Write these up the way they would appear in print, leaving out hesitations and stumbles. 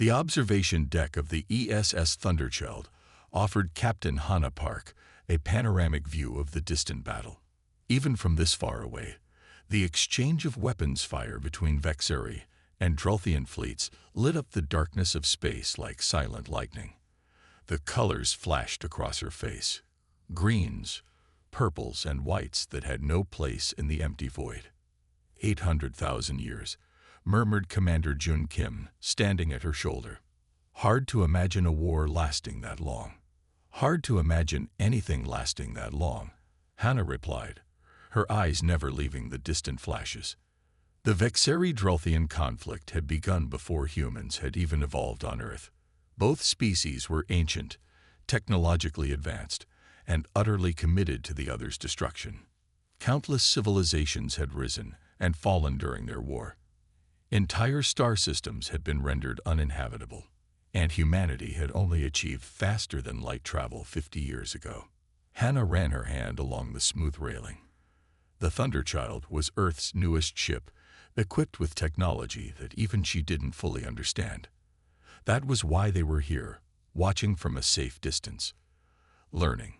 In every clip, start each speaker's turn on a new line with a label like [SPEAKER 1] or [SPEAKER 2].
[SPEAKER 1] The observation deck of the ESS Thunderchild offered Captain Hannah Park a panoramic view of the distant battle. Even from this far away, the exchange of weapons fire between Vexeri and Drolthian fleets lit up the darkness of space like silent lightning. The colors flashed across her face, greens, purples, and whites that had no place in the empty void. 800,000 years, murmured Commander Jun Kim, standing at her shoulder. Hard to imagine a war lasting that long. Hard to imagine anything lasting that long, Hannah replied, her eyes never leaving the distant flashes. The Vexeri-Drolthian conflict had begun before humans had even evolved on Earth. Both species were ancient, technologically advanced, and utterly committed to the other's destruction. Countless civilizations had risen and fallen during their war. Entire star systems had been rendered uninhabitable, and humanity had only achieved faster-than-light travel 50 years ago. Hannah ran her hand along the smooth railing. The Thunderchild was Earth's newest ship, equipped with technology that even she didn't fully understand. That was why they were here, watching from a safe distance, learning,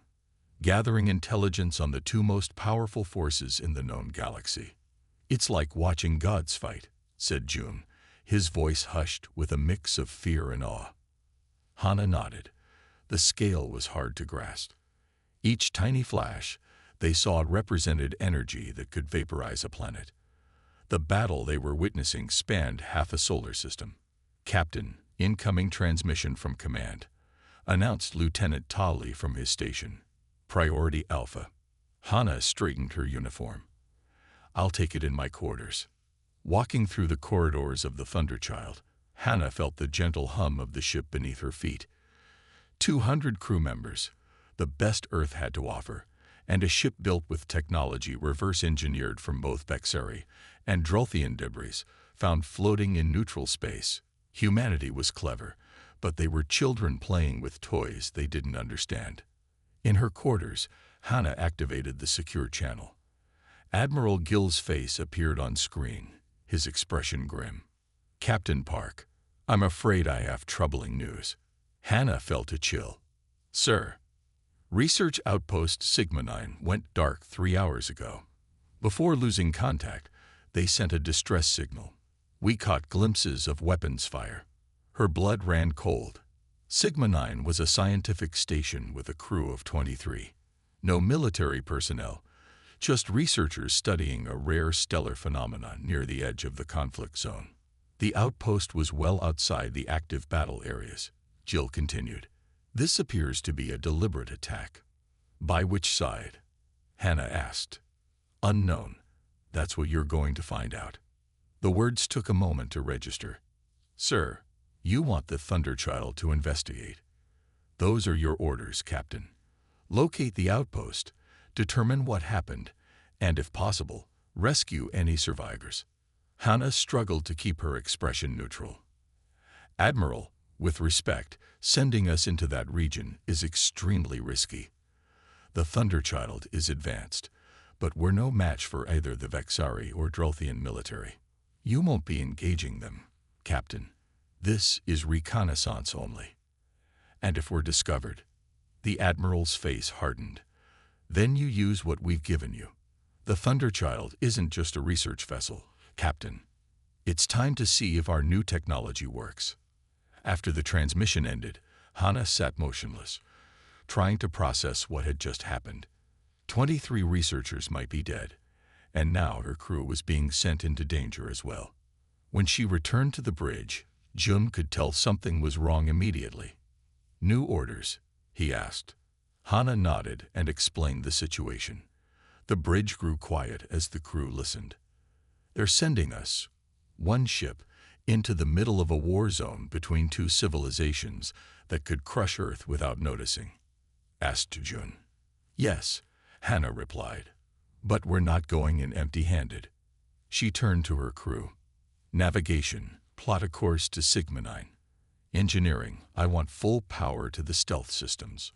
[SPEAKER 1] gathering intelligence on the two most powerful forces in the known galaxy. "It's like watching gods fight," said June, his voice hushed with a mix of fear and awe. Hannah nodded. The scale was hard to grasp. Each tiny flash they saw represented energy that could vaporize a planet. The battle they were witnessing spanned half a solar system. "Captain, incoming transmission from command," announced Lieutenant Tali from his station. "Priority Alpha." Hannah straightened her uniform. "I'll take it in my quarters." Walking through the corridors of the Thunderchild, Hannah felt the gentle hum of the ship beneath her feet. 200 crew members, the best Earth had to offer, and a ship built with technology reverse-engineered from both Vexeri and Drolthian debris found floating in neutral space. Humanity was clever, but they were children playing with toys they didn't understand. In her quarters, Hannah activated the secure channel. Admiral Gill's face appeared on screen, his expression grim. "Captain Park, I'm afraid I have troubling news." Hannah felt a chill. "Sir, Research Outpost Sigma-9 went dark 3 hours ago. Before losing contact, they sent a distress signal. We caught glimpses of weapons fire." Her blood ran cold. Sigma-9 was a scientific station with a crew of 23. No military personnel, just researchers studying a rare stellar phenomenon near the edge of the conflict zone. "The outpost was well outside the active battle areas," Jill continued. "This appears to be a deliberate attack." "By which side?" Hannah asked. "Unknown. That's what you're going to find out." The words took a moment to register. "Sir, you want the Thunderchild to investigate. Those are your orders, Captain. Locate the outpost, determine what happened, and if possible, rescue any survivors." Hannah struggled to keep her expression neutral. "Admiral, with respect, sending us into that region is extremely risky. The Thunderchild is advanced, but we're no match for either the Vexari or Drolthian military. You won't be engaging them, Captain. This is reconnaissance only. And if we're discovered," the Admiral's face hardened, "then you use what we've given you. The Thunderchild isn't just a research vessel, Captain. It's time to see if our new technology works." After the transmission ended, Hannah sat motionless, trying to process what had just happened. 23 researchers might be dead, and now her crew was being sent into danger as well. When she returned to the bridge, Jun could tell something was wrong immediately. "New orders?" he asked. Hannah nodded and explained the situation. The bridge grew quiet as the crew listened. "They're sending us, one ship, into the middle of a war zone between two civilizations that could crush Earth without noticing," asked Jun. "Yes," Hannah replied, "but we're not going in empty-handed." She turned to her crew. "Navigation, plot a course to Sigma-9. Engineering, I want full power to the stealth systems.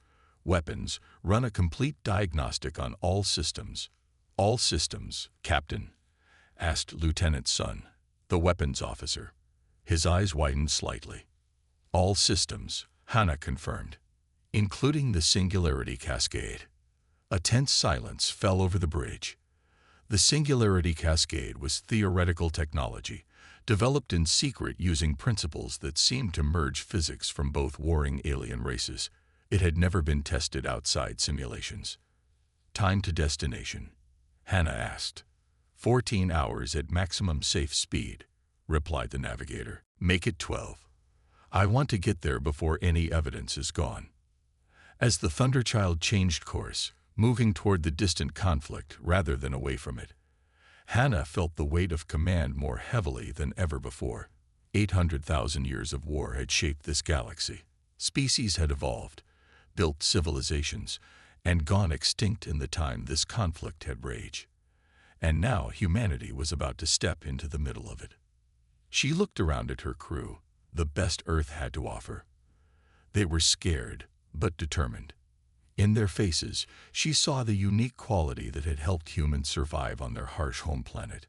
[SPEAKER 1] Weapons, run a complete diagnostic on all systems." "All systems, Captain?" asked Lieutenant Sun, the weapons officer. His eyes widened slightly. All systems, Hannah confirmed, including the Singularity Cascade. A tense silence fell over the bridge. The Singularity Cascade was theoretical technology, developed in secret using principles that seemed to merge physics from both warring alien races. It had never been tested outside simulations. Time to destination, Hannah asked. 14 hours at maximum safe speed, replied the navigator. Make it 12. I want to get there before any evidence is gone. As the Thunderchild changed course, moving toward the distant conflict rather than away from it, Hannah felt the weight of command more heavily than ever before. 800,000 years of war had shaped this galaxy. Species had evolved, built civilizations, and gone extinct in the time this conflict had raged. And now humanity was about to step into the middle of it. She looked around at her crew, the best Earth had to offer. They were scared, but determined. In their faces, she saw the unique quality that had helped humans survive on their harsh home planet.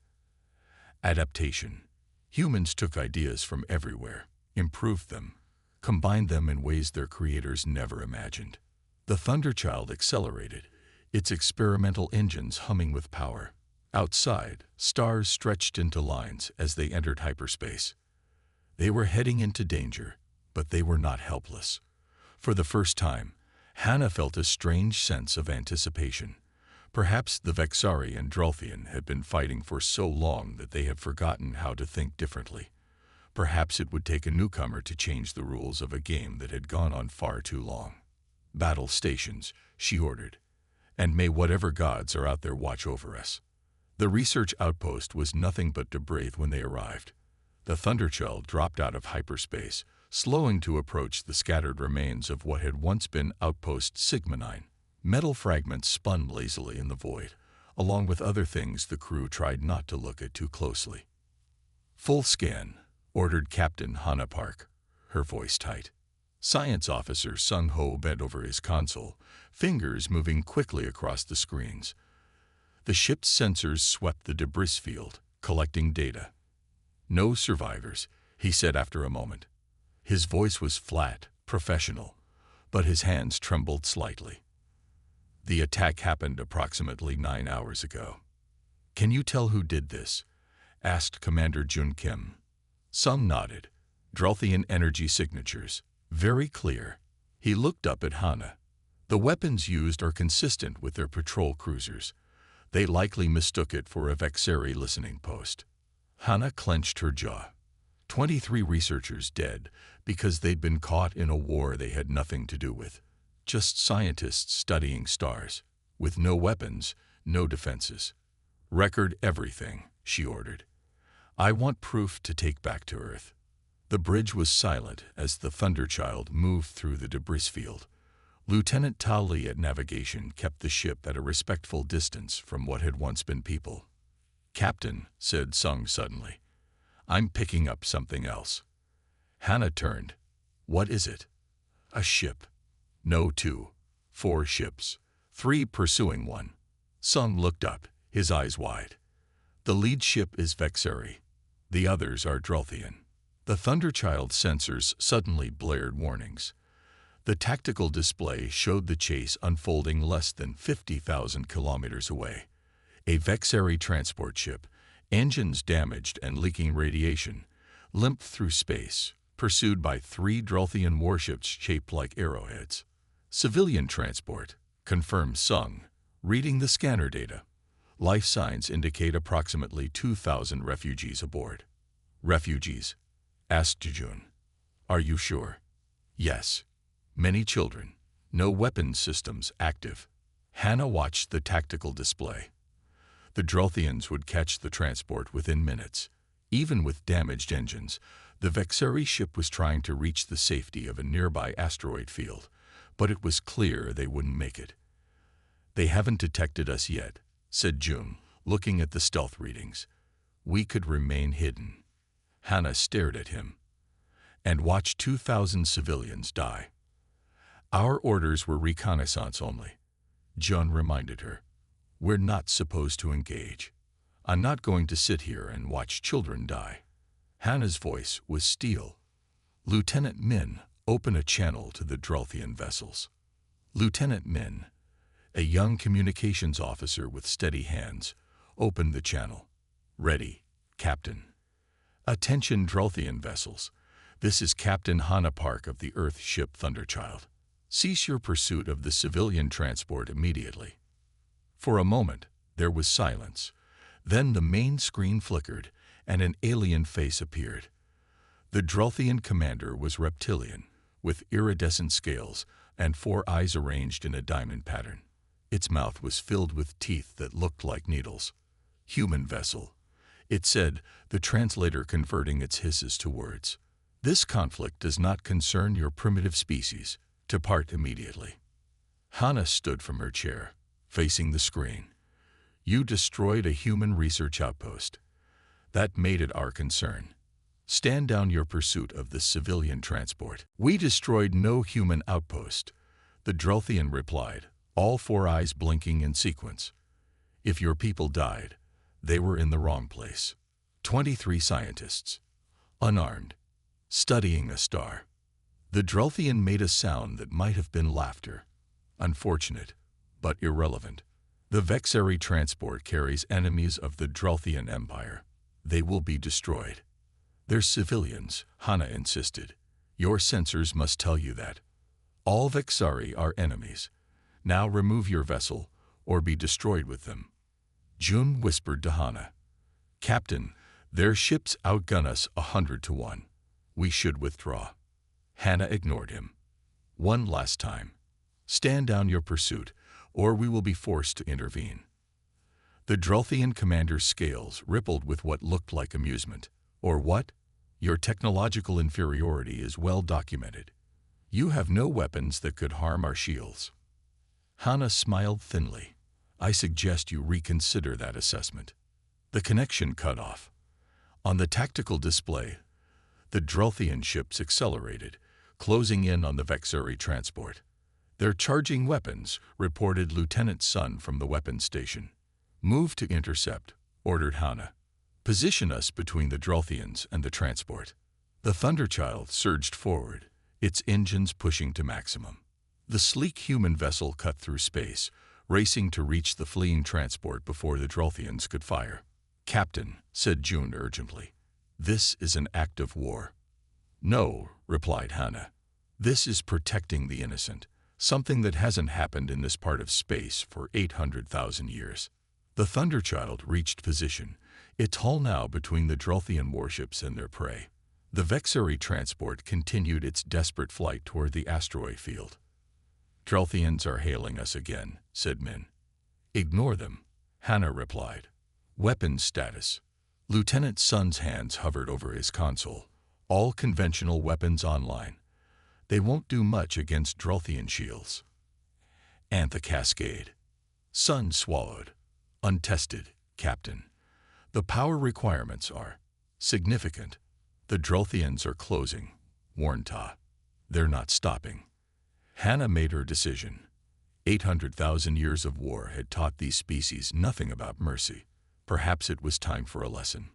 [SPEAKER 1] Adaptation. Humans took ideas from everywhere, improved them, combined them in ways their creators never imagined. The Thunderchild accelerated, its experimental engines humming with power. Outside, stars stretched into lines as they entered hyperspace. They were heading into danger, but they were not helpless. For the first time, Hannah felt a strange sense of anticipation. Perhaps the Vexari and Drolthian had been fighting for so long that they had forgotten how to think differently. Perhaps it would take a newcomer to change the rules of a game that had gone on far too long. Battle stations, she ordered, and may whatever gods are out there watch over us. The research outpost was nothing but debris when they arrived. The Thunderchild dropped out of hyperspace, slowing to approach the scattered remains of what had once been Outpost Sigma 9. Metal fragments spun lazily in the void, along with other things the crew tried not to look at too closely. Full scan, ordered Captain Hannah Park, her voice tight. Science Officer Sung Ho bent over his console, fingers moving quickly across the screens. The ship's sensors swept the debris field, collecting data. No survivors, he said after a moment. His voice was flat, professional, but his hands trembled slightly. The attack happened approximately 9 hours ago. Can you tell who did this? Asked Commander Jun Kim. Sung nodded. Drolthian energy signatures. Very clear. He looked up at Hannah. The weapons used are consistent with their patrol cruisers. They likely mistook it for a Vexari listening post. Hannah clenched her jaw. 23 researchers dead because they'd been caught in a war they had nothing to do with. Just scientists studying stars, with no weapons, no defenses. Record everything, she ordered. I want proof to take back to Earth. The bridge was silent as the Thunderchild moved through the debris field. Lieutenant Tali at navigation kept the ship at a respectful distance from what had once been people. Captain, said Sung suddenly, I'm picking up something else. Hannah turned. What is it? A ship. No, 2. 4 ships. 3 pursuing one. Sung looked up, his eyes wide. The lead ship is Vexari. The others are Drolthian. The Thunderchild sensors suddenly blared warnings. The tactical display showed the chase unfolding less than 50,000 kilometers away. A Vexari transport ship, engines damaged and leaking radiation, limped through space, pursued by 3 Drolthian warships shaped like arrowheads. Civilian transport, confirmed Sung, reading the scanner data. Life signs indicate approximately 2,000 refugees aboard. Refugees? Asked Jejun. Are you sure? Yes. Many children. No weapons systems active. Hannah watched the tactical display. The Drolthians would catch the transport within minutes. Even with damaged engines, the Vexari ship was trying to reach the safety of a nearby asteroid field, but it was clear they wouldn't make it. They haven't detected us yet, said June, looking at the stealth readings. We could remain hidden. Hannah stared at him. And watched 2,000 civilians die. Our orders were reconnaissance only. Jun reminded her. We're not supposed to engage. I'm not going to sit here and watch children die. Hannah's voice was steel. Lieutenant Min, open a channel to the Drolthian vessels. Lieutenant Min, a young communications officer with steady hands, opened the channel. Ready, Captain. Attention Drolthian vessels. This is Captain Hana Park of the Earth ship Thunderchild. Cease your pursuit of the civilian transport immediately. For a moment, there was silence. Then the main screen flickered, and an alien face appeared. The Drolthian commander was reptilian, with iridescent scales and 4 eyes arranged in a diamond pattern. Its mouth was filled with teeth that looked like needles. Human vessel, it said, the translator converting its hisses to words. This conflict does not concern your primitive species. Depart immediately. Hana stood from her chair, facing the screen. You destroyed a human research outpost. That made it our concern. Stand down your pursuit of the civilian transport. We destroyed no human outpost, the Drolthian replied, all 4 eyes blinking in sequence. If your people died, they were in the wrong place. 23 scientists, unarmed, studying a star. The Drolthian made a sound that might have been laughter. Unfortunate, but irrelevant. The Vexeri transport carries enemies of the Drolthian Empire. They will be destroyed. They're civilians, Hana insisted. Your sensors must tell you that. All Vexeri are enemies. Now remove your vessel, or be destroyed with them. Jun whispered to Hana. Captain, their ships outgun us 100 to 1. We should withdraw. Hana ignored him. One last time. Stand down your pursuit, or we will be forced to intervene. The Drolthian commander's scales rippled with what looked like amusement. Or what? Your technological inferiority is well documented. You have no weapons that could harm our shields. Hana smiled thinly. I suggest you reconsider that assessment. The connection cut off. On the tactical display, the Drolthian ships accelerated, closing in on the Vexeri transport. They're charging weapons, reported Lieutenant Sun from the weapons station. Move to intercept, ordered Hana. Position us between the Drolthians and the transport. The Thunderchild surged forward, its engines pushing to maximum. The sleek human vessel cut through space, racing to reach the fleeing transport before the Drolthians could fire. Captain, said Jun urgently, this is an act of war. No, replied Hana. This is protecting the innocent, something that hasn't happened in this part of space for 800,000 years. The Thunderchild reached position, its hull now between the Drolthian warships and their prey. The Vexeri transport continued its desperate flight toward the asteroid field. Drolthians are hailing us again, said Min. Ignore them, Hana replied. Weapons status. Lieutenant Sun's hands hovered over his console. All conventional weapons online. They won't do much against Drolthian shields. Antha Cascade. Sun swallowed. Untested, Captain. The power requirements are significant. The Drolthians are closing, warned Ta. They're not stopping. Hana made her decision. 800,000 years of war had taught these species nothing about mercy. Perhaps it was time for a lesson.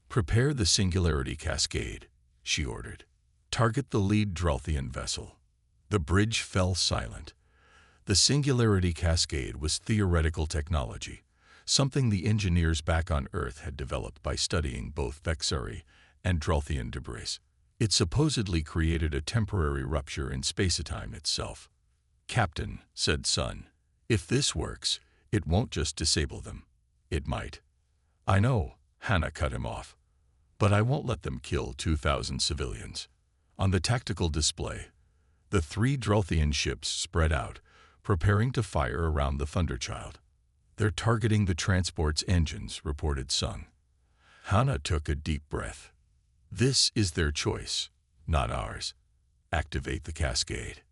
[SPEAKER 1] Prepare the Singularity Cascade, she ordered. Target the lead Drolthian vessel. The bridge fell silent. The Singularity Cascade was theoretical technology, something the engineers back on Earth had developed by studying both Vexeri and Drolthian debris. It supposedly created a temporary rupture in space-time itself. Captain, said Sun, if this works, it won't just disable them. It might. I know, Hana cut him off. But I won't let them kill 2,000 civilians. On the tactical display, the 3 Drolthian ships spread out, preparing to fire around the Thunderchild. They're targeting the transport's engines, reported Sun. Hana took a deep breath. This is their choice, not ours. Activate the cascade.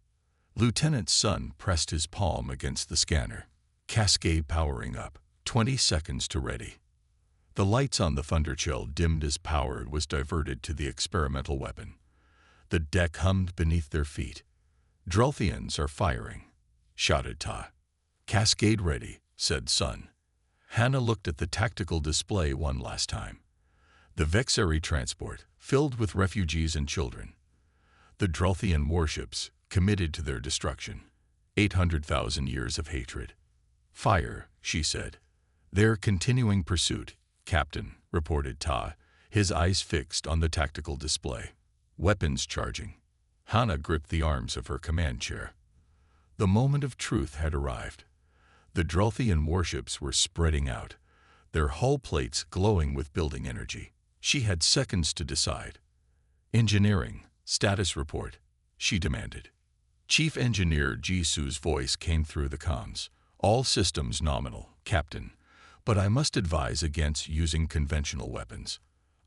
[SPEAKER 1] Lieutenant Sun pressed his palm against the scanner. Cascade powering up. 20 seconds to ready. The lights on the Thunderchild dimmed as power was diverted to the experimental weapon. The deck hummed beneath their feet. Drolthians are firing, shouted Ta. Cascade ready, said Sun. Hana looked at the tactical display one last time. The Vexeri transport, filled with refugees and children. The Drolthian warships, committed to their destruction. 800,000 years of hatred. Fire, she said. Their continuing pursuit, Captain, reported Ta, his eyes fixed on the tactical display. Weapons charging. Hannah gripped the arms of her command chair. The moment of truth had arrived. The Drolthian warships were spreading out, their hull plates glowing with building energy. She had seconds to decide. Engineering, status report, she demanded. Chief Engineer Jisu's voice came through the comms. All systems nominal, Captain, but I must advise against using conventional weapons.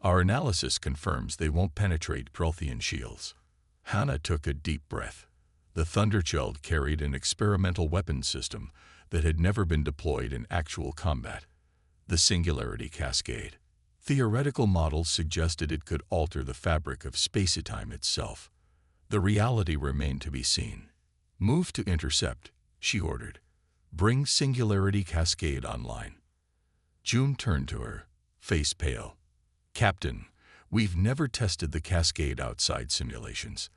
[SPEAKER 1] Our analysis confirms they won't penetrate Drolthian shields. Hannah took a deep breath. The Thunderchild carried an experimental weapons system that had never been deployed in actual combat. The Singularity Cascade. Theoretical models suggested it could alter the fabric of space-time itself. The reality remained to be seen. Move to intercept, she ordered. Bring Singularity Cascade online. June turned to her, face pale. Captain, we've never tested the Cascade outside simulations.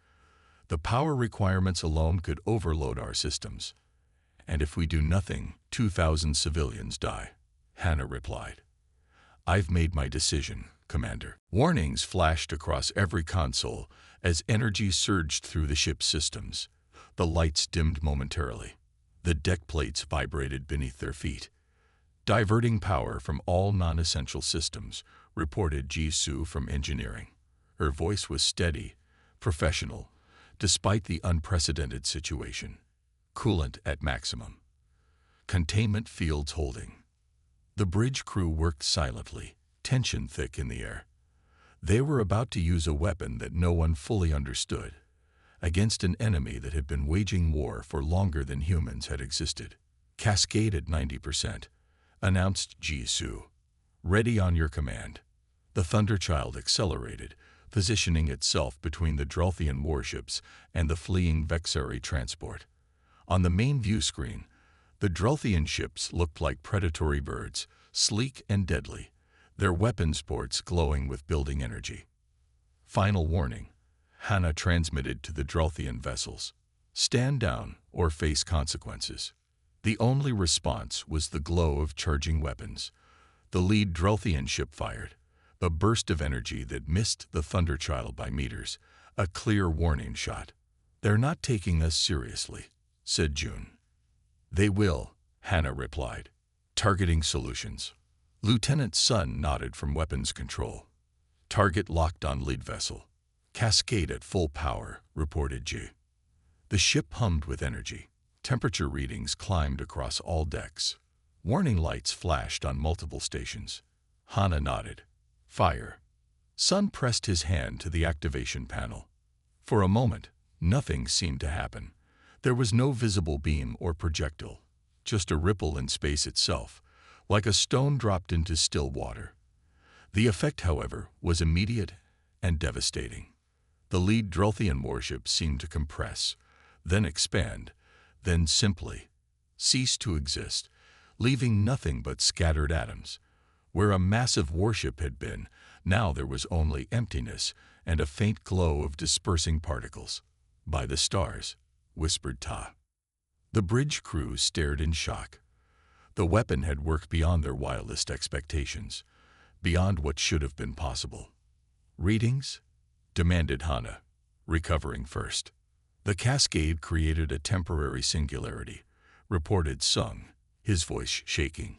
[SPEAKER 1] The power requirements alone could overload our systems. And if we do nothing, 2,000 civilians die, Hannah replied. I've made my decision, Commander. Warnings flashed across every console as energy surged through the ship's systems. The lights dimmed momentarily. The deck plates vibrated beneath their feet. Diverting power from all non-essential systems, reported Jisu from engineering. Her voice was steady, professional, despite the unprecedented situation. Coolant at maximum. Containment fields holding. The bridge crew worked silently, tension thick in the air. They were about to use a weapon that no one fully understood, against an enemy that had been waging war for longer than humans had existed. Cascade at 90%, announced Jisu. Ready on your command. The Thunderchild accelerated, positioning itself between the Drolthian warships and the fleeing Vexari transport. On the main view screen, the Drolthian ships looked like predatory birds, sleek and deadly, their weapons ports glowing with building energy. Final warning, Hannah transmitted to the Drolthian vessels. Stand down or face consequences. The only response was the glow of charging weapons. The lead Drolthian ship fired, a burst of energy that missed the Thunderchild by meters, a clear warning shot. They're not taking us seriously, said June. They will, Hannah replied. Targeting solutions. Lieutenant Sun nodded from weapons control. Target locked on lead vessel. Cascade at full power, reported G. The ship hummed with energy. Temperature readings climbed across all decks. Warning lights flashed on multiple stations. Hannah nodded. Fire. Sun pressed his hand to the activation panel. For a moment, nothing seemed to happen. There was no visible beam or projectile, just a ripple in space itself, like a stone dropped into still water. The effect, however, was immediate and devastating. The lead Drolthian warship seemed to compress, then expand, then simply cease to exist, leaving nothing but scattered atoms. Where a massive warship had been, now there was only emptiness and a faint glow of dispersing particles. By the stars, whispered Ta. The bridge crew stared in shock. The weapon had worked beyond their wildest expectations, beyond what should have been possible. Readings? Demanded Hannah, recovering first. The cascade created a temporary singularity, reported Sung, his voice shaking.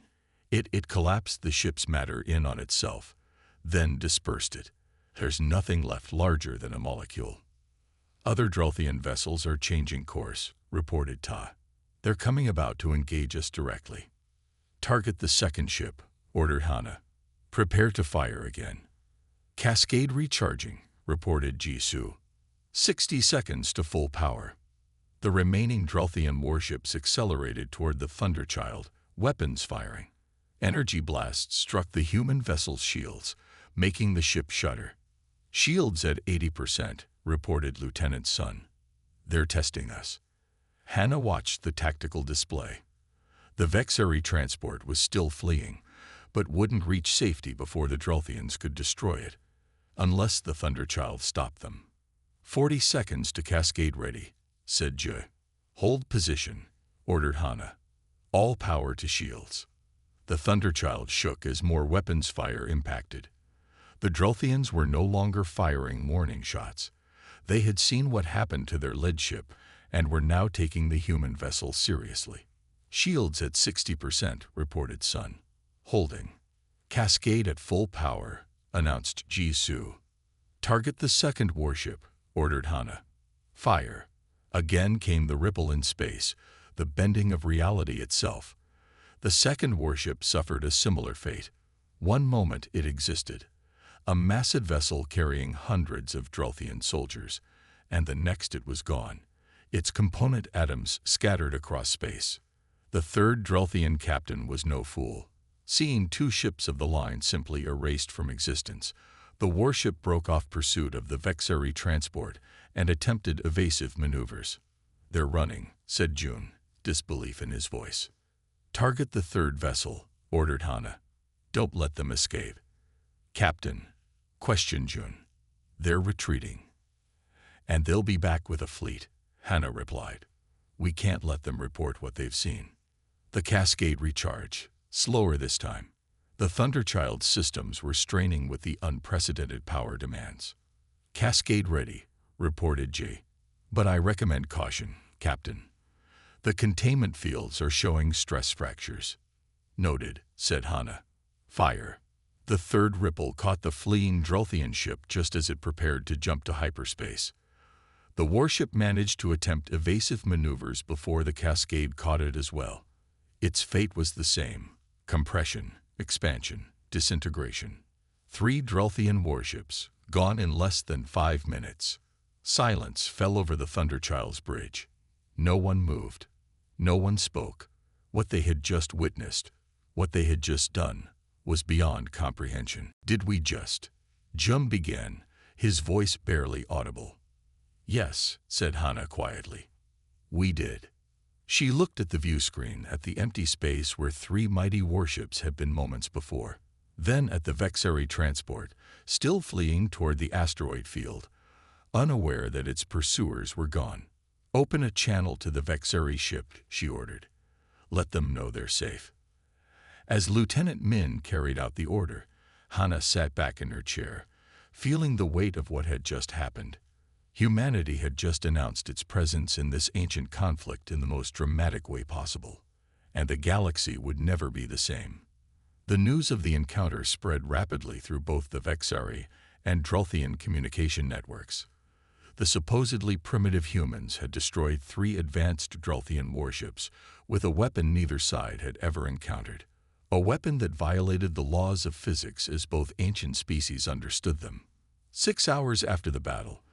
[SPEAKER 1] It collapsed the ship's matter in on itself, then dispersed it. There's nothing left larger than a molecule. Other Drolthian vessels are changing course, reported Ta. They're coming about to engage us directly. Target the second ship, ordered Hannah. Prepare to fire again. Cascade recharging, reported Jisu. 60 seconds to full power. The remaining Drolthian warships accelerated toward the Thunderchild, weapons firing. Energy blasts struck the human vessel's shields, making the ship shudder. Shields at 80%, reported Lieutenant Sun. They're testing us. Hannah watched the tactical display. The Vexari transport was still fleeing, but wouldn't reach safety before the Drolthians could destroy it, unless the Thunderchild stopped them. 40 seconds to cascade ready, said Jue. Hold position, ordered Hana. All power to shields. The Thunderchild shook as more weapons fire impacted. The Drothians were no longer firing warning shots. They had seen what happened to their lead ship and were now taking the human vessel seriously. Shields at 60%, reported Sun. Holding. Cascade at full power, announced Jisoo. Target the second warship, ordered Hana. Fire. Again came the ripple in space, the bending of reality itself. The second warship suffered a similar fate. One moment it existed, a massive vessel carrying hundreds of Drothian soldiers, and the next it was gone, its component atoms scattered across space. The third Drothian captain was no fool. Seeing two ships of the line simply erased from existence, the warship broke off pursuit of the Vexari transport and attempted evasive maneuvers. They're running, said June, disbelief in his voice. Target the third vessel, ordered Hana. Don't let them escape. Captain, questioned June. They're retreating. And they'll be back with a fleet, Hana replied. We can't let them report what they've seen. The cascade recharge, slower this time. The Thunderchild's systems were straining with the unprecedented power demands. Cascade ready, reported Jay. But I recommend caution, Captain. The containment fields are showing stress fractures. Noted, said Hana. Fire. The third ripple caught the fleeing Drothian ship just as it prepared to jump to hyperspace. The warship managed to attempt evasive maneuvers before the cascade caught it as well. Its fate was the same: compression, expansion, disintegration. 3 Drothian warships, gone in less than 5 minutes. Silence fell over the Thunderchild's bridge. No one moved. No one spoke. What they had just witnessed, what they had just done, was beyond comprehension. Did we just? Jum began, his voice barely audible. Yes, said Hana quietly. We did. She looked at the view screen, at the empty space where 3 mighty warships had been moments before. Then at the Vexari transport, still fleeing toward the asteroid field, unaware that its pursuers were gone. Open a channel to the Vexari ship, she ordered. Let them know they're safe. As Lieutenant Min carried out the order, Hana sat back in her chair, feeling the weight of what had just happened. Humanity had just announced its presence in this ancient conflict in the most dramatic way possible, and the galaxy would never be the same. The news of the encounter spread rapidly through both the Vexari and Drothian communication networks. The supposedly primitive humans had destroyed 3 advanced Drothian warships with a weapon neither side had ever encountered. A weapon that violated the laws of physics as both ancient species understood them. 6 hours after the battle,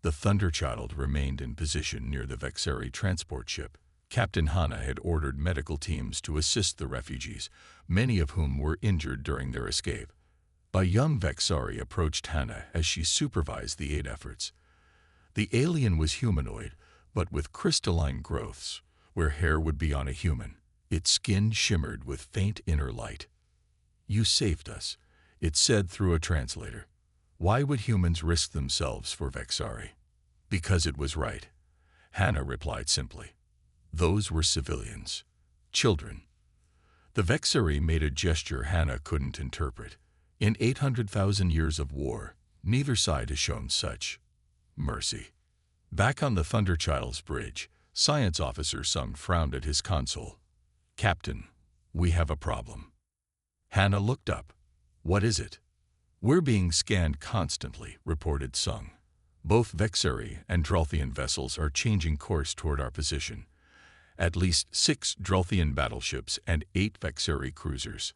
[SPEAKER 1] the Thunderchild remained in position near the Vexari transport ship. Captain Hana had ordered medical teams to assist the refugees, many of whom were injured during their escape. A young Vexari approached Hana as she supervised the aid efforts. The alien was humanoid, but with crystalline growths, where hair would be on a human. Its skin shimmered with faint inner light. You saved us, it said through a translator. Why would humans risk themselves for Vexari? Because it was right, Hana replied simply. Those were civilians. Children. The Vexari made a gesture Hana couldn't interpret. In 800,000 years of war, neither side has shown such mercy. Back on the Thunderchild's bridge, Science Officer Sung frowned at his console. Captain, we have a problem. Hana looked up. What is it? We're being scanned constantly, reported Sung. Both Vexari and Drothian vessels are changing course toward our position. At least 6 Drothian battleships and 8 Vexari cruisers.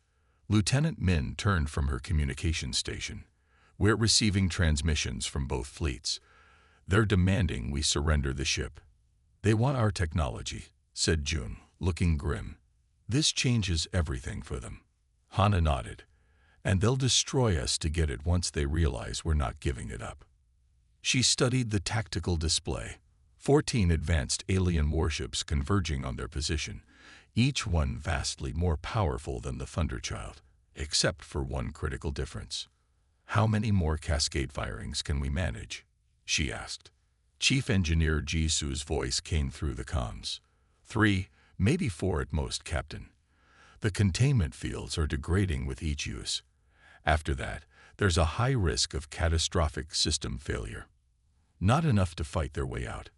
[SPEAKER 1] Lieutenant Min turned from her communication station. We're receiving transmissions from both fleets. They're demanding we surrender the ship. They want our technology, said June, looking grim. This changes everything for them. Hana nodded. And they'll destroy us to get it once they realize we're not giving it up. She studied the tactical display. 14 advanced alien warships converging on their position, each one vastly more powerful than the Thunderchild, except for one critical difference. How many more cascade firings can we manage? She asked. Chief Engineer Jisu's voice came through the comms. 3, maybe 4 at most, Captain. The containment fields are degrading with each use. After that, there's a high risk of catastrophic system failure. Not enough to fight their way out.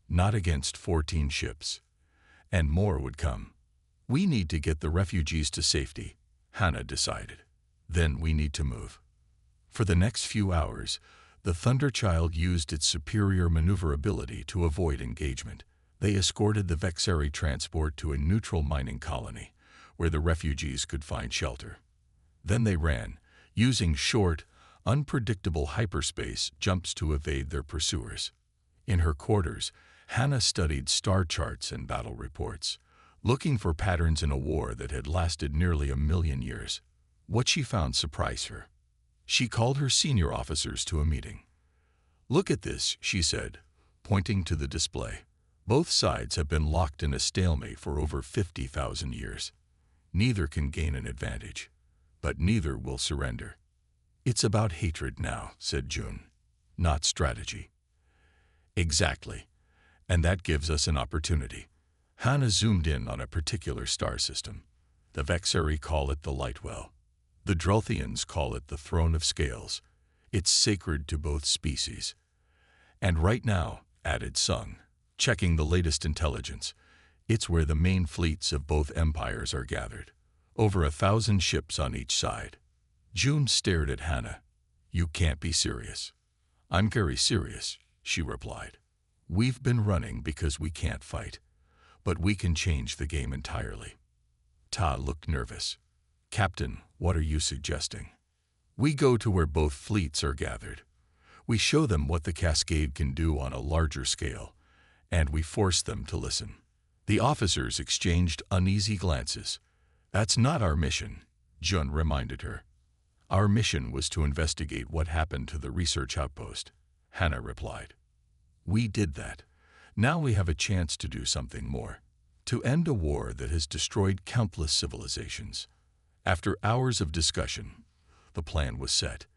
[SPEAKER 1] Not against 14 ships. And more would come. We need to get the refugees to safety, Hannah decided. Then we need to move. For the next few hours, the Thunderchild used its superior maneuverability to avoid engagement. They escorted the Vexari transport to a neutral mining colony, where the refugees could find shelter. Then they ran, using short, unpredictable hyperspace jumps to evade their pursuers. In her quarters, Hannah studied star charts and battle reports, looking for patterns in a war that had lasted nearly 1,000,000 years. What she found surprised her. She called her senior officers to a meeting. "Look at this," she said, pointing to the display. "Both sides have been locked in a stalemate for over 50,000 years. Neither can gain an advantage, but neither will surrender. It's about hatred now," said June, "not strategy." "Exactly, and that gives us an opportunity." Hannah zoomed in on a particular star system. The Vexari call it the Lightwell. The Drelthians call it the Throne of Scales. It's sacred to both species. "And right now," added Sung, checking the latest intelligence, "it's where the main fleets of both empires are gathered. Over 1,000 ships on each side." June stared at Hannah. "You can't be serious." "I'm very serious," she replied. "We've been running because we can't fight. But we can change the game entirely." Ta looked nervous. "Captain, what are you suggesting?" "We go to where both fleets are gathered. We show them what the Cascade can do on a larger scale, and we force them to listen." The officers exchanged uneasy glances. "That's not our mission," Jun reminded her. "Our mission was to investigate what happened to the research outpost," Hannah replied. "We did that. Now we have a chance to do something more. To end a war that has destroyed countless civilizations." After hours of discussion, the plan was set.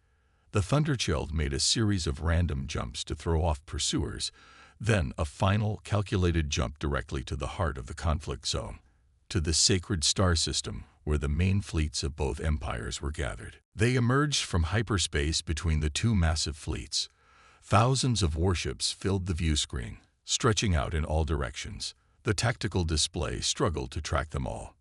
[SPEAKER 1] The Thunderchild made a series of random jumps to throw off pursuers, then a final, calculated jump directly to the heart of the conflict zone, to the sacred star system where the main fleets of both empires were gathered. They emerged from hyperspace between the two massive fleets. Thousands of warships filled the view screen, stretching out in all directions. The tactical display struggled to track them all.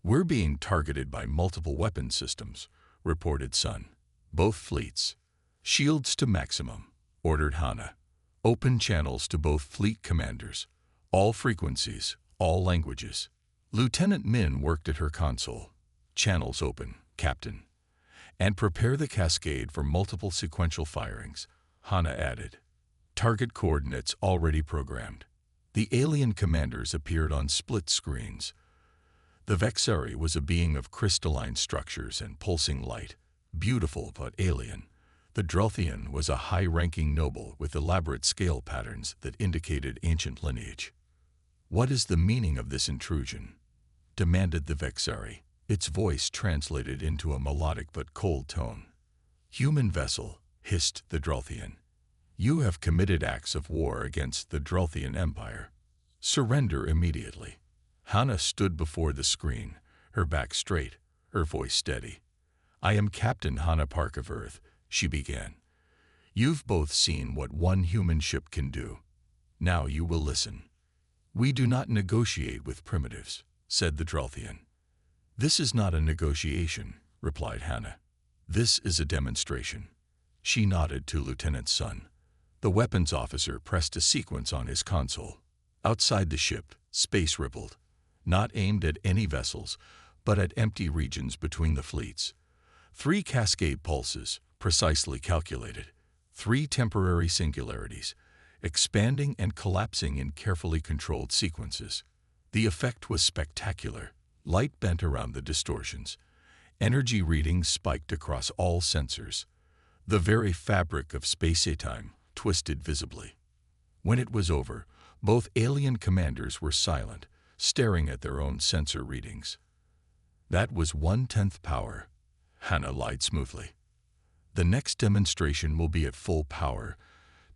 [SPEAKER 1] "We're being targeted by multiple weapon systems," reported Sun. "Both fleets. Shields to maximum," ordered Hannah. "Open channels to both fleet commanders. All frequencies, all languages." Lieutenant Min worked at her console. "Channels open, Captain. And prepare the Cascade for multiple sequential firings," Hannah added. "Target coordinates already programmed." The alien commanders appeared on split screens. The Vexari was a being of crystalline structures and pulsing light, beautiful but alien. The Drelthian was a high-ranking noble with elaborate scale patterns that indicated ancient lineage. "What is the meaning of this intrusion?" demanded the Vexari, its voice translated into a melodic but cold tone. "Human vessel," hissed the Drelthian. "You have committed acts of war against the Drelthian Empire. Surrender immediately." Hannah stood before the screen, her back straight, her voice steady. "I am Captain Hannah Park of Earth," she began. "You've both seen what one human ship can do. Now you will listen." "We do not negotiate with primitives," said the Drelthian. "This is not a negotiation," replied Hannah. "This is a demonstration." She nodded to Lieutenant Sun. The weapons officer pressed a sequence on his console. Outside the ship, space rippled, not aimed at any vessels, but at empty regions between the fleets. 3 cascade pulses, precisely calculated. 3 temporary singularities, expanding and collapsing in carefully controlled sequences. The effect was spectacular. Light bent around the distortions. Energy readings spiked across all sensors. The very fabric of space-time twisted visibly. When it was over, both alien commanders were silent, staring at their own sensor readings. "That was 1/10 power," Hannah lied smoothly. "The next demonstration will be at full power,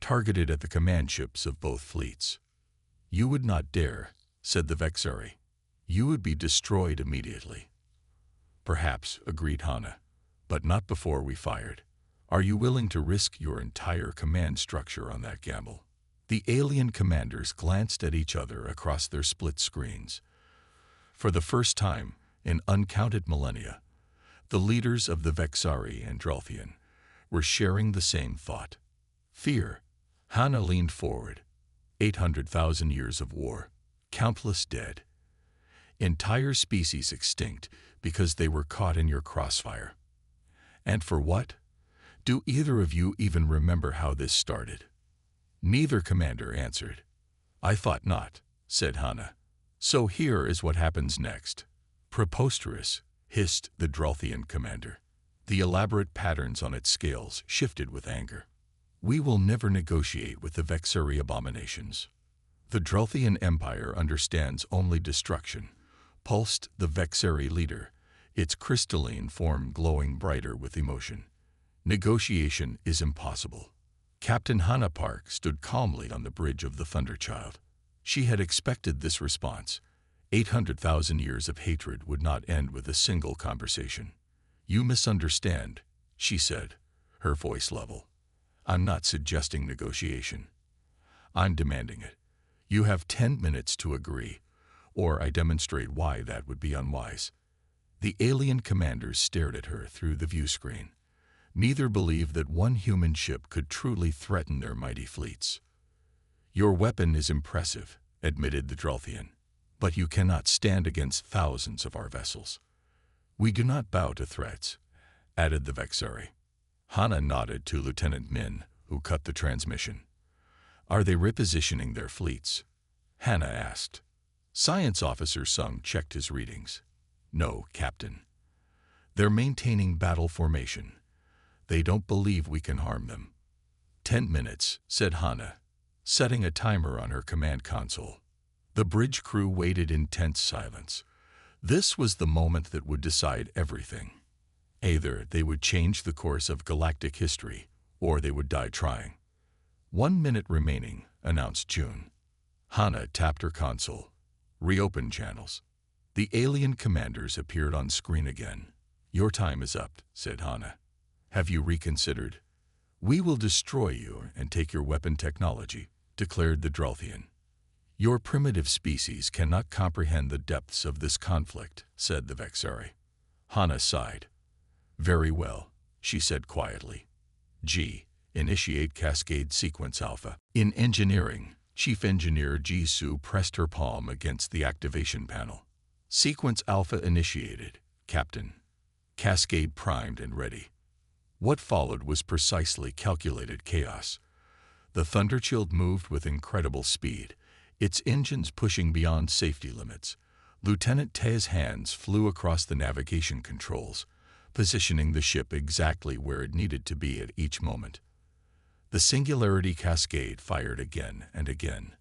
[SPEAKER 1] targeted at the command ships of both fleets. "You would not dare," said the Vexari. "You would be destroyed immediately." "Perhaps," agreed Hana, "but not before we fired. Are you willing to risk your entire command structure on that gamble?" The alien commanders glanced at each other across their split screens. For the first time in uncounted millennia, the leaders of the Vexari and Drolthian were sharing the same thought. Fear. Hana leaned forward. 800,000 years of war, countless dead. Entire species extinct because they were caught in your crossfire. And for what? Do either of you even remember how this started? Neither commander answered. "I thought not," said Hana. "So here is what happens next." "Preposterous," hissed the Drolthian commander. The elaborate patterns on its scales shifted with anger. "We will never negotiate with the Vexari abominations. The Drolthian Empire understands only destruction," pulsed the Vexari leader, its crystalline form glowing brighter with emotion. "Negotiation is impossible." Captain Hana Park stood calmly on the bridge of the Thunderchild. She had expected this response. 800,000 years of hatred would not end with a single conversation. "You misunderstand," she said, her voice level. "I'm not suggesting negotiation. I'm demanding it. You have 10 minutes to agree, or I demonstrate why that would be unwise." The alien commanders stared at her through the view screen. Neither believed that one human ship could truly threaten their mighty fleets. "Your weapon is impressive," admitted the Drolthian, "but you cannot stand against thousands of our vessels." "We do not bow to threats," added the Vexari. Hana nodded to Lieutenant Min, who cut the transmission. "Are they repositioning their fleets?" Hana asked. Science Officer Sung checked his readings. "No, Captain. They're maintaining battle formation. They don't believe we can harm them." 10 minutes, said Hana, setting a timer on her command console. The bridge crew waited in tense silence. This was the moment that would decide everything. Either they would change the course of galactic history, or they would die trying. 1 minute remaining, announced June. Hana tapped her console. Reopen channels. The alien commanders appeared on screen again. "Your time is up," said Hana. "Have you reconsidered?" "We will destroy you and take your weapon technology," declared the Drolthian. "Your primitive species cannot comprehend the depths of this conflict," said the Vexari. Hana sighed. "Very well," she said quietly. "G. Initiate Cascade Sequence Alpha." In engineering, Chief Engineer Ji Su pressed her palm against the activation panel. "Sequence Alpha initiated, Captain. Cascade primed and ready." What followed was precisely calculated chaos. The Thunderchild moved with incredible speed, its engines pushing beyond safety limits. Lieutenant Te's hands flew across the navigation controls, positioning the ship exactly where it needed to be at each moment. The Singularity Cascade fired again and again.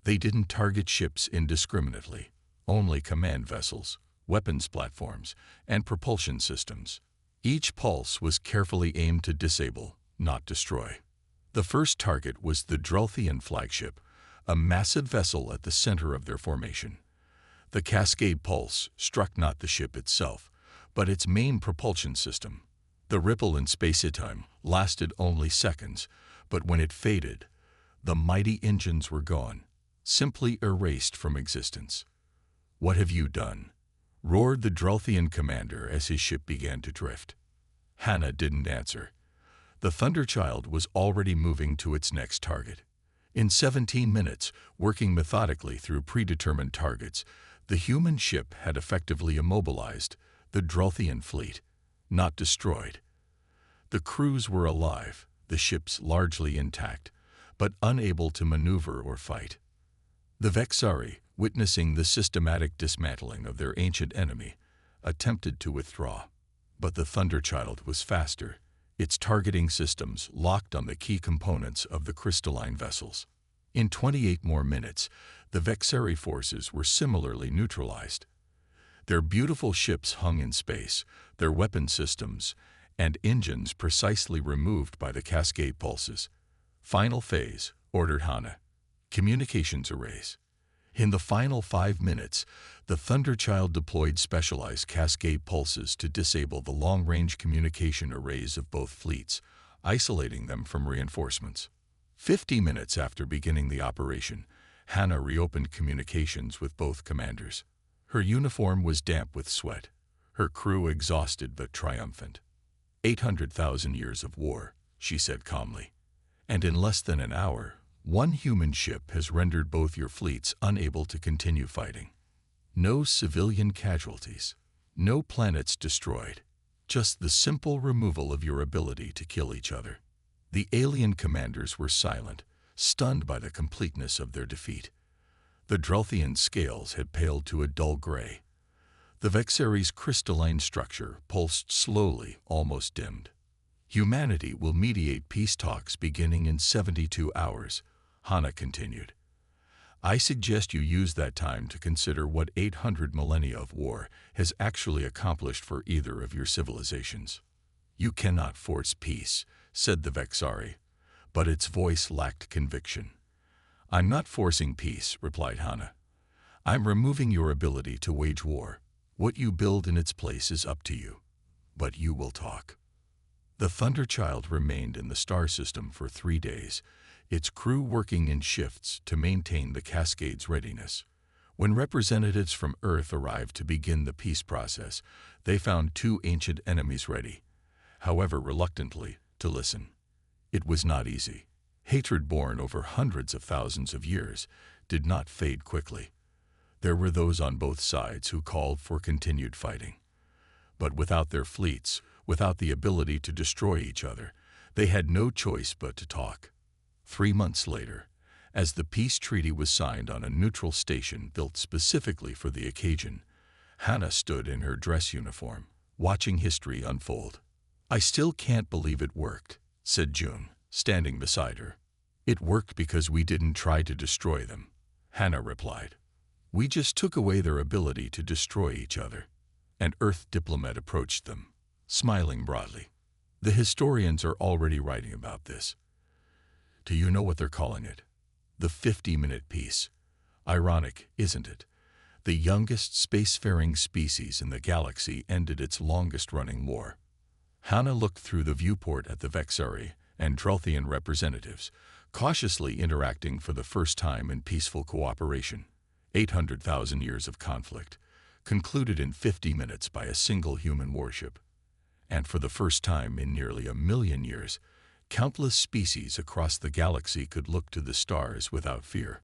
[SPEAKER 1] They didn't target ships indiscriminately, only command vessels, weapons platforms, and propulsion systems. Each pulse was carefully aimed to disable, not destroy. The first target was the Drolthian flagship, a massive vessel at the center of their formation. The cascade pulse struck not the ship itself, but its main propulsion system. The ripple in space-time lasted only seconds, but when it faded, the mighty engines were gone, simply erased from existence. "What have you done?" roared the Drolthian commander as his ship began to drift. Hana didn't answer. The Thunderchild was already moving to its next target. In 17 minutes, working methodically through predetermined targets, the human ship had effectively immobilized the Drolthian fleet, not destroyed. The crews were alive, the ships largely intact, but unable to maneuver or fight. The Vexari, witnessing the systematic dismantling of their ancient enemy, attempted to withdraw. But the Thunderchild was faster, its targeting systems locked on the key components of the crystalline vessels. In 28 more minutes, the Vexari forces were similarly neutralized. Their beautiful ships hung in space, their weapon systems and engines precisely removed by the cascade pulses. Final phase, ordered Hana. Communications arrays. In the final 5 minutes, the Thunderchild deployed specialized cascade pulses to disable the long-range communication arrays of both fleets, isolating them from reinforcements. 50 minutes after beginning the operation, Hana reopened communications with both commanders. Her uniform was damp with sweat, her crew exhausted but triumphant. 800,000 years of war, she said calmly. And in less than an hour, one human ship has rendered both your fleets unable to continue fighting. No civilian casualties, no planets destroyed, just the simple removal of your ability to kill each other. The alien commanders were silent, stunned by the completeness of their defeat. The Drelthian scales had paled to a dull gray. The Vexari's crystalline structure pulsed slowly, almost dimmed. Humanity will mediate peace talks beginning in 72 hours, Hana continued. I suggest you use that time to consider what 800 millennia of war has actually accomplished for either of your civilizations. You cannot force peace, said the Vexari, but its voice lacked conviction. I'm not forcing peace, replied Hana. I'm removing your ability to wage war. What you build in its place is up to you. But you will talk. The Thunderchild remained in the star system for 3 days, its crew working in shifts to maintain the Cascade's readiness. When representatives from Earth arrived to begin the peace process, they found 2 ancient enemies ready, however reluctantly, to listen. It was not easy. Hatred born over hundreds of thousands of years did not fade quickly. There were those on both sides who called for continued fighting. But without their fleets, without the ability to destroy each other, they had no choice but to talk. 3 months later, as the peace treaty was signed on a neutral station built specifically for the occasion, Hana stood in her dress uniform, watching history unfold. I still can't believe it worked, said June, standing beside her. It worked because we didn't try to destroy them, Hana replied. We just took away their ability to destroy each other. An Earth diplomat approached them, smiling broadly. The historians are already writing about this. Do you know what they're calling it? The 50-minute peace. Ironic, isn't it? The youngest spacefaring species in the galaxy ended its longest-running war. Hana looked through the viewport at the Vexari and Drelthian representatives, cautiously interacting for the first time in peaceful cooperation. 800,000 years of conflict, concluded in 50 minutes by a single human warship. And for the first time in nearly 1 million years, countless species across the galaxy could look to the stars without fear.